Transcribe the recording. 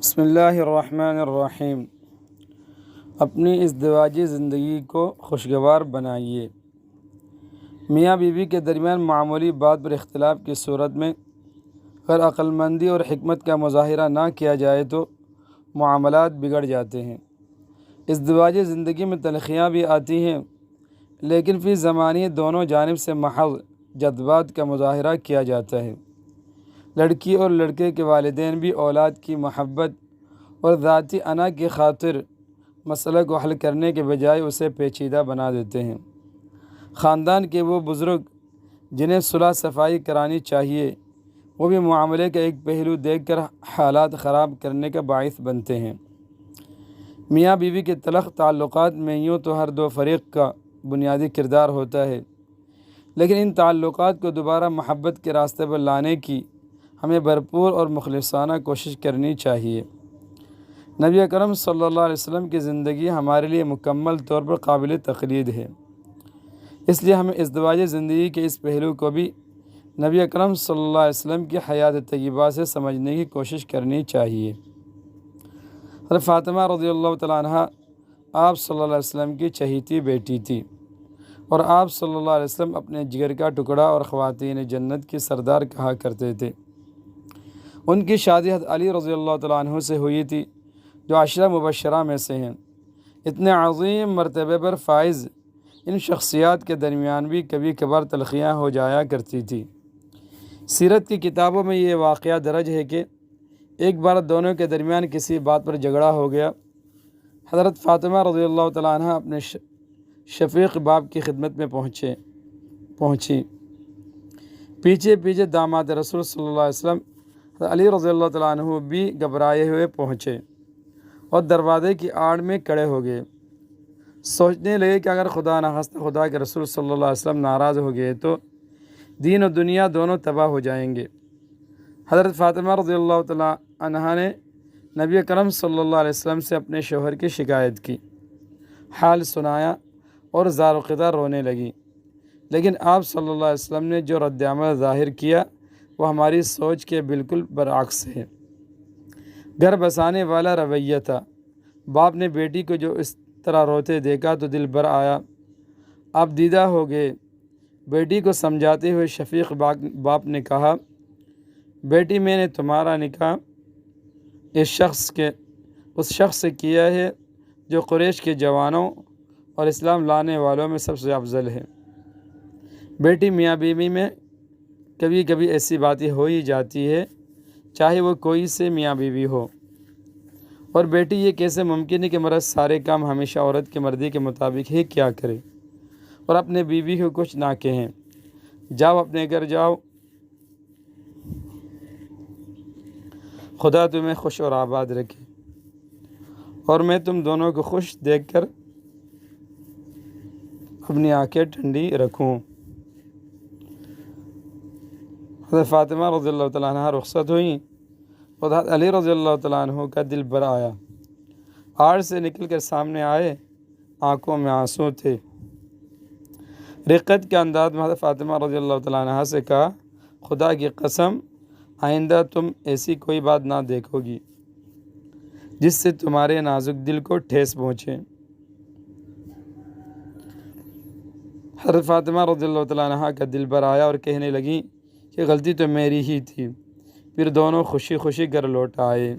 بسم اللہ الرحمن الرحیم۔ اپنی ازدواجی زندگی کو خوشگوار بنائیے۔ میاں بیوی کے درمیان معمولی بات پر اختلاف کی صورت میں اگر عقلمندی اور حکمت کا مظاہرہ نہ کیا جائے تو معاملات بگڑ جاتے ہیں۔ ازدواجی زندگی میں تلخیاں بھی آتی ہیں، لیکن فی زمانے دونوں جانب سے محض جذبات کا مظاہرہ کیا جاتا ہے۔ لڑکی اور لڑکے کے والدین بھی اولاد کی محبت اور ذاتی انا کی خاطر مسئلہ کو حل کرنے کے بجائے اسے پیچیدہ بنا دیتے ہیں۔ خاندان کے وہ بزرگ جنہیں صلح صفائی کرانی چاہیے، وہ بھی معاملے کا ایک پہلو دیکھ کر حالات خراب کرنے کا باعث بنتے ہیں۔ میاں بیوی کے تلخ تعلقات میں یوں تو ہر دو فریق کا بنیادی کردار ہوتا ہے، لیکن ان تعلقات کو دوبارہ محبت کے راستے پر لانے کی ہمیں بھرپور اور مخلصانہ کوشش کرنی چاہیے۔ نبی اکرم صلی اللہ علیہ وسلم کی زندگی ہمارے لیے مکمل طور پر قابل تقلید ہے، اس لیے ہمیں ازدواجی زندگی کے اس پہلو کو بھی نبی اکرم صلی اللہ علیہ وسلم کی حیات طیبہ سے سمجھنے کی کوشش کرنی چاہیے۔ حضرت فاطمہ رضی اللہ تعالیٰ عنہ آپ صلی اللہ علیہ وسلم کی چہیتی بیٹی تھی، اور آپ صلی اللہ علیہ وسلم اپنے جگر کا ٹکڑا اور خواتین جنت کی سردار کہا کرتے تھے۔ ان کی شادی حضرت علی رضی اللہ تعالیٰ عنہ سے ہوئی تھی، جو عشرہ مبشرہ میں سے ہیں۔ اتنے عظیم مرتبے پر فائز ان شخصیات کے درمیان بھی کبھی کبھار تلخیاں ہو جایا کرتی تھی۔ سیرت کی کتابوں میں یہ واقعہ درج ہے کہ ایک بار دونوں کے درمیان کسی بات پر جھگڑا ہو گیا۔ حضرت فاطمہ رضی اللہ تعالیٰ عنہ اپنے شفیق باپ کی خدمت میں پہنچی۔ پیچھے پیچھے داماد رسول صلی اللہ علیہ وسلم علی رضی اللہ تعالیٰ عنہ بھی گھبرائے ہوئے پہنچے اور دروازے کی آڑ میں کھڑے ہو گئے۔ سوچنے لگے کہ اگر خدا نخواستہ خدا کے رسول صلی اللہ علیہ وسلم ناراض ہو گئے تو دین و دنیا دونوں تباہ ہو جائیں گے۔ حضرت فاطمہ رضی اللہ تعالیٰ عنہ نے نبی اکرم صلی اللہ علیہ وسلم سے اپنے شوہر کی شکایت کی، حال سنایا اور زار و قطع رونے لگی، لیکن آپ صلی اللہ علیہ وسلم نے جو رد عمل ظاہر کیا وہ ہماری سوچ کے بالکل برعکس ہے۔ گھر بسانے والا رویہ تھا۔ باپ نے بیٹی کو جو اس طرح روتے دیکھا تو دل بھر آیا، آپ دیدہ ہو گئے۔ بیٹی کو سمجھاتے ہوئے شفیق باپ نے کہا، بیٹی میں نے تمہارا نکاح اس شخص سے کیا ہے جو قریش کے جوانوں اور اسلام لانے والوں میں سب سے افضل ہے۔ بیٹی میاں بیوی میں کبھی کبھی ایسی باتیں ہو ہی جاتی ہے، چاہے وہ کوئی سے میاں بیوی ہو۔ اور بیٹی یہ کیسے ممکن ہے کہ مرد سارے کام ہمیشہ عورت کے مرضی کے مطابق ہی کیا کرے اور اپنے بیوی کو کچھ نہ کہیں؟ جاؤ اپنے گھر جاؤ، خدا تمہیں خوش اور آباد رکھے، اور میں تم دونوں کو خوش دیکھ کر اپنی آنکھیں ٹھنڈی رکھوں۔ حضرت فاطمہ رضی اللہ تعالیٰ عنہ رخصت ہوئیں اور حضرت علی رضی اللہ تعالیٰ عنہ کا دل بھر آیا۔ آڑ سے نکل کر سامنے آئے، آنکھوں میں آنسو تھے۔ رقت کے انداز میں حضرت فاطمہ رضی اللہ تعالیٰ عنہ سے کہا، خدا کی قسم آئندہ تم ایسی کوئی بات نہ دیکھو گی جس سے تمہارے نازک دل کو ٹھیس پہنچے۔ حضرت فاطمہ رضی اللہ تعالیٰ عنہ کا دل بھر آیا اور کہنے لگیں کہ غلطی تو میری ہی تھی۔ پھر دونوں خوشی خوشی گھر لوٹ آئے۔